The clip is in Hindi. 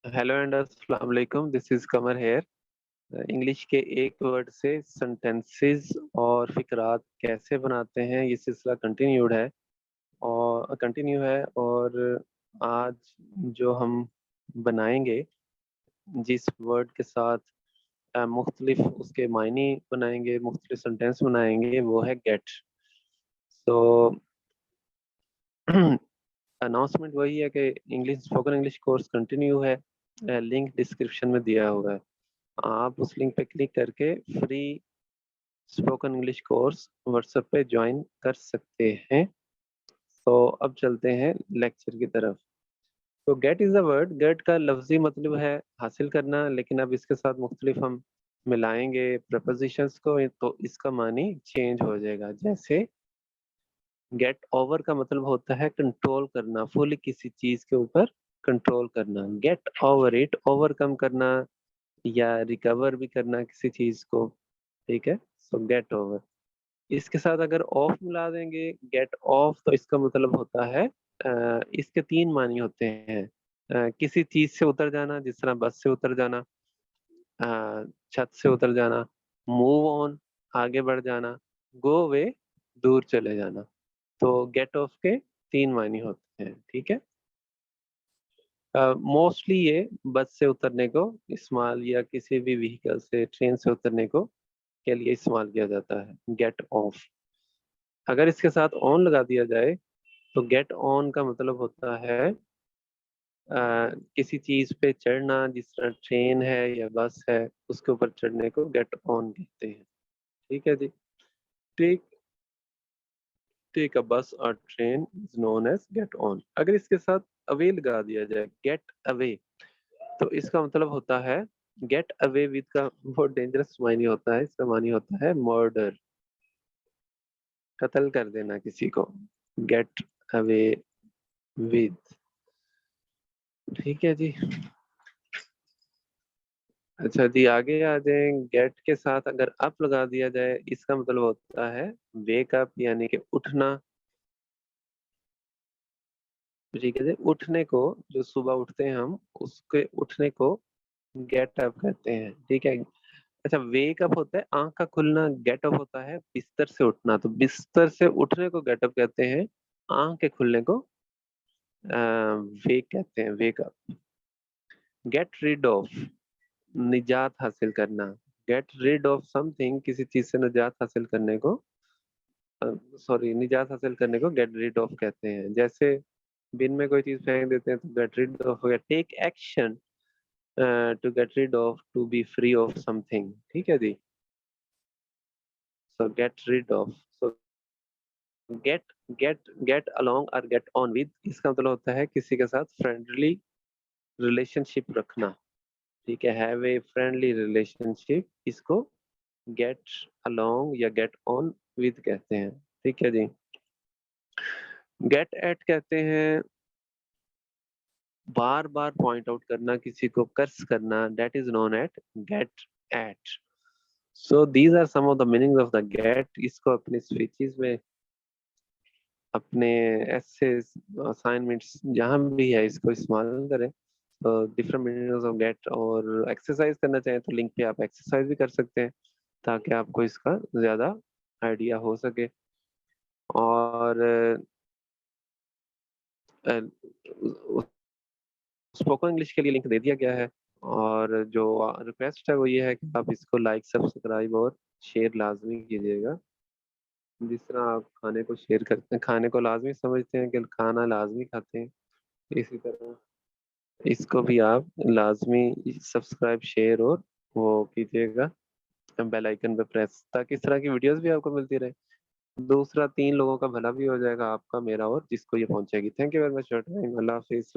हेलो एंड अस्सलाम वालेकुम, this is Qamar here. English के एक वर्ड से सेंटेंसेस और फिक्रात कैसे बनाते हैं, ये सिलसिला कंटिन्यू है और आज जो हम बनाएंगे, जिस वर्ड के साथ मुख्तलिफ उसके मायने बनाएंगे, मुख्तलिफ सेंटेंस बनाएंगे, वो है गेट। तो अनाउंसमेंट वही है कि English spoken English course continue है। लिंक डिस्क्रिप्शन में दिया हुआ है, आप उस लिंक पे क्लिक करके free spoken English course WhatsApp पे ज्वाइन कर सकते हैं। तो अब चलते हैं लेक्चर की तरफ। तो get is a word, get का लफ्जी मतलब है हासिल करना, लेकिन अब इसके साथ मुख्तलिफ हम मिलाएंगे प्रपोजिशंस को, तो इसका मानी चेंज हो जाएगा। जैसे गेट ओवर का मतलब होता है कंट्रोल करना, फुल किसी चीज के ऊपर कंट्रोल करना। गेट ओवर इट, ओवरकम करना या रिकवर भी करना किसी चीज को। ठीक है, सो गेट ओवर। इसके साथ अगर ऑफ मिला देंगे, गेट ऑफ, तो इसका मतलब होता है इसके तीन मानी होते हैं। किसी चीज से उतर जाना, जिस तरह बस से उतर जाना, छत से उतर जाना, मूव ऑन आगे बढ़ जाना, गो वे दूर चले जाना। तो गेट ऑफ के तीन मानी होते हैं। ठीक है, मोस्टली ये बस से उतरने को इस्तेमाल, या किसी भी व्हीकल से, ट्रेन से उतरने को के लिए इस्तेमाल किया जाता है, गेट ऑफ। अगर इसके साथ ऑन लगा दिया जाए तो गेट ऑन का मतलब होता है किसी चीज पे चढ़ना, जिस तरह ट्रेन है या बस है, उसके ऊपर चढ़ने को गेट ऑन कहते हैं। ठीक है जी। टेक टेक अ बस और train is known as get on. अगर इसके साथ अवे लगा दिया जाए, गेट अवे, तो इसका मतलब होता है गेट अवे विद का बहुत डेंजरस मायने होता है। इसका मानी होता है मर्डर, कत्ल कर देना किसी को, गेट अवे विद। ठीक है जी। अच्छा जी, आगे आ जाए। गेट के साथ अगर अप लगा दिया जाए, इसका मतलब होता है वेक अप, यानी कि उठना। ठीक है जी, उठने को, जो सुबह उठते हैं हम, उसके उठने को गेट अप कहते हैं। ठीक है। अच्छा, वेक अप होता है आंख का खुलना, गेट अप होता है बिस्तर से उठना। तो बिस्तर से उठने को गेट अप कहते हैं, आंख के खुलने को वेक कहते हैं, wake up. Get rid off, निजात हासिल करना। गेट रिड ऑफ समथिंग, किसी चीज से निजात हासिल करने को, सॉरी, निजात हासिल करने को गेट रिड ऑफ कहते हैं। जैसे बिन में कोई चीज फेंक देते हैं तो गेट रिड ऑफ हो गया। Take action to get rid of, to be free of something. ठीक है जी। So get rid of. So get get along और गेट ऑन विद, इसका मतलब होता है किसी के साथ फ्रेंडली रिलेशनशिप रखना। ठीक है, हैव ए फ्रेंडली रिलेशनशिप, इसको गेट अलोंग या गेट ऑन विद कहते हैं। ठीक है जी। गेट एट कहते हैं बार बार पॉइंट आउट करना, किसी को कर्स करना, that is known at get at. So these are some of the meanings of the get. इसको अपने स्पीचेस में, अपने ऐसे असाइनमेंट्स जहां भी है, इसको इस्तेमाल करें। तो डिफरेंट मीनिंग्स ऑफ गेट, और एक्सरसाइज करना चाहें तो लिंक पे आप एक्सरसाइज भी कर सकते हैं, ताकि आपको इसका ज्यादा आइडिया हो सके। और स्पोकन इंग्लिश के लिए लिंक दे दिया गया है। और जो रिक्वेस्ट है वो ये है कि आप इसको लाइक, सब्सक्राइब और शेयर लाजमी कीजिएगा। जिस तरह आप खाने को शेयर करते हैं, खाने को लाजमी समझते हैं कि खाना लाजमी खाते हैं, इसी तरह इसको भी आप लाजमी सब्सक्राइब, शेयर और वो कीजिएगा, बेल आइकन पे प्रेस, ताकि इस तरह की वीडियोस भी आपको मिलती रहे। दूसरा, तीन लोगों का भला भी हो जाएगा, आपका, मेरा और जिसको ये पहुंचेगी। Thank you very much for time. अल्लाह हाफिज़।